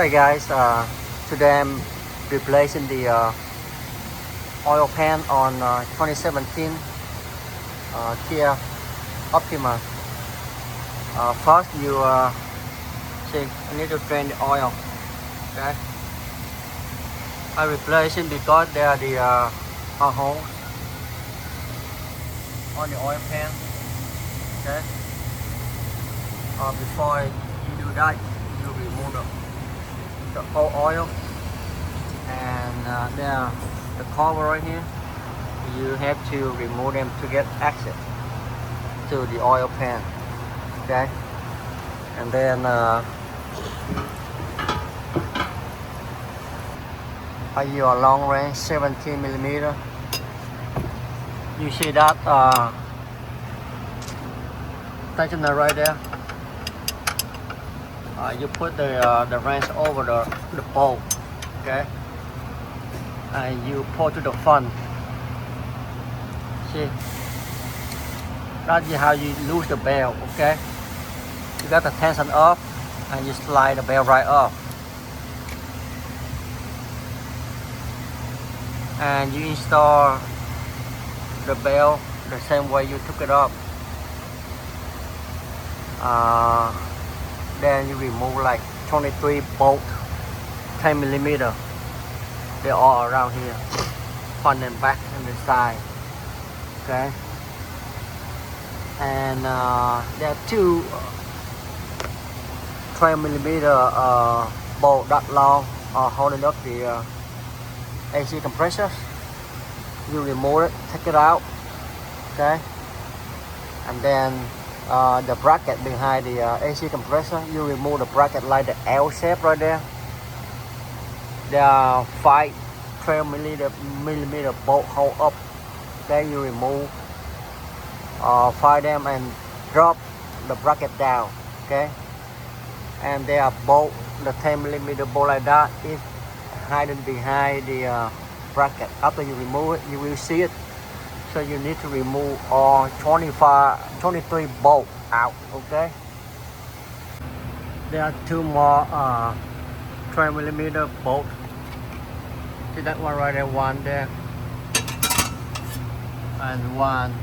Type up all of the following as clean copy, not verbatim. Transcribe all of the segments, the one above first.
Hi guys, today I'm replacing the oil pan on 2017 Kia Optima. First you see, I need to drain the oil. Okay, I replace it because there are the holes on the oil pan. Okay, before you do that, you remove the whole oil, and there the cover right here. You have to remove them to get access to the oil pan. Okay, and then I use a long range 17 millimeter. You see that tensioner right there. You put the wrench over the bolt, okay, and you pull to the front. See, that's how you lose the bell. Okay, you got the tension off, and you slide the bell right off, and you install the bell the same way you took it up. Then you remove like 23 bolts, 10 millimeter. They're all around here, front and back and the side. Okay, and there are two 12 millimeter bolts that long holding up the AC compressors. You remove it, take it out. Okay, and then the bracket behind the AC compressor, you remove the bracket like the L shape right there. There are 5 12 millimeter bolt hold up. Then you remove 5 them and drop the bracket down. Okay, and there are bolt, the 10 millimeter bolt like that is hidden behind the bracket. After you remove it, you will see it. So you need to remove all 23 bolts out. Okay, there are 2 more 12 millimeter bolts. See that one right there, one there, and one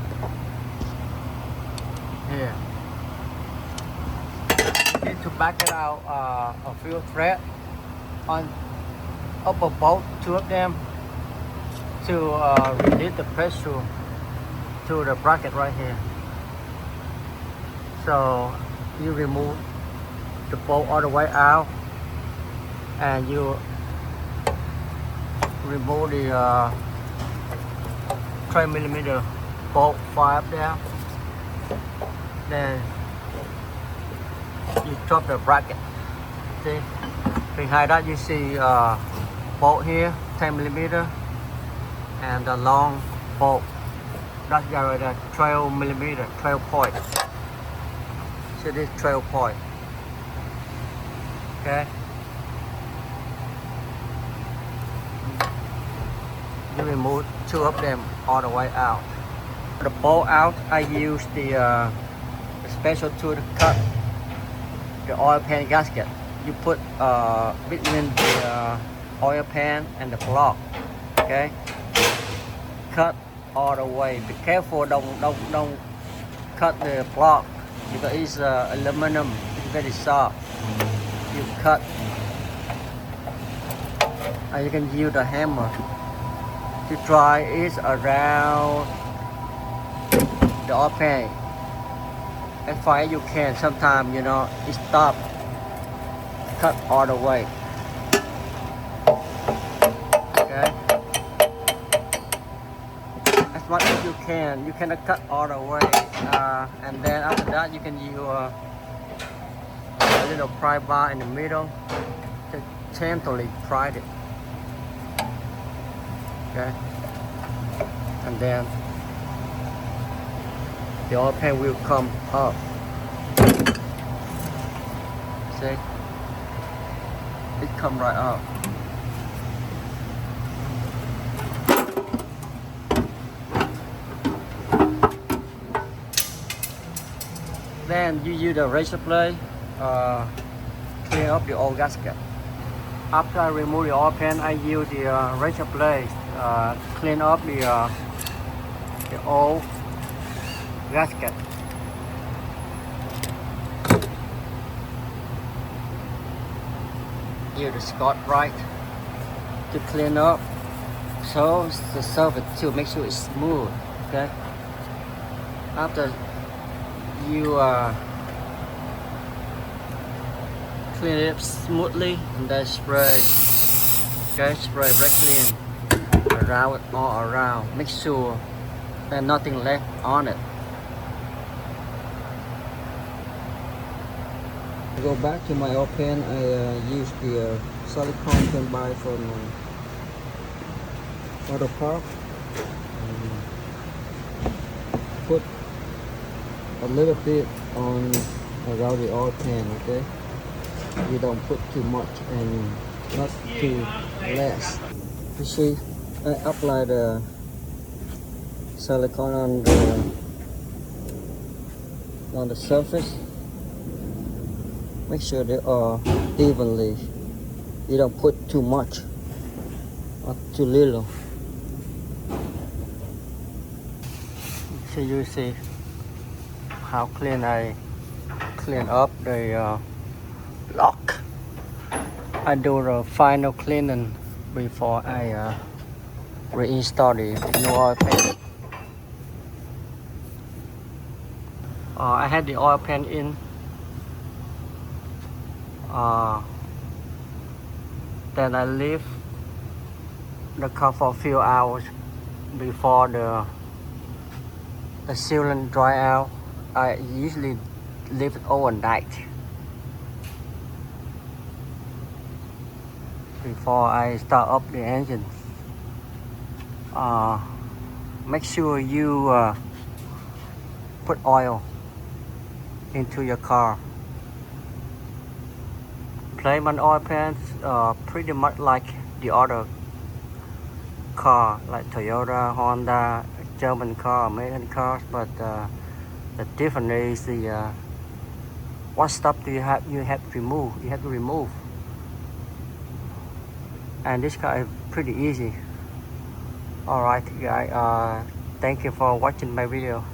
here. You need to back it out a few threads on upper bolt, 2 of them, to release the pressure to the bracket right here. So you remove the bolt all the way out, and you remove the 12 millimeter bolt 5 there. Then you drop the bracket. See, behind that you see bolt here 10 millimeter, and the long bolt that's got right 12 millimeter, 12 point. So this 12 point. Okay, you remove 2 of them all the way out. The bolt out, I use the special tool to cut the oil pan gasket. You put between the oil pan and the plug. Okay, cut all the way. Be careful, don't cut the plug because it's aluminum. It's very soft. You cut, and you can use the hammer to try it around the oil pan as far as you can. Sometimes it stop. Cut all the way. Okay, as much as you can. You cannot cut all the way, and then after that you can use a little pry bar in the middle to gently pry it. Okay, and then the oil pan will come up. See, it come right up. Then you use the razor blade, clean up the old gasket. After I remove the oil pan, I use the razor blade clean up the old gasket. Use the Scotch Brite to clean up, so the surface to make sure it's smooth. Okay. After you clean it up smoothly, and then spray. Okay, spray brake clean around it, all around. Make sure there's nothing left on it. To go back to my oil pan, I use the silicone can buy from Auto Park. Put a little bit on around the oil pan, okay? You don't put too much and not too less. You see, I apply the silicone on the surface. Make sure they are evenly. You don't put too much or too little. So you see how clean I clean up the lock. I do the final cleaning before I reinstall the new oil pan. I had the oil pan in. Then I leave the car for a few hours before the sealant dry out. I usually leave it overnight before I start up the engine. Make sure you put oil into your car. Playman oil pans pretty much like the other car, like Toyota, Honda, German car, American cars, but the difference is the what stuff do you have to remove. You have to remove, and this car is pretty easy. All right, guys. Thank you for watching my video.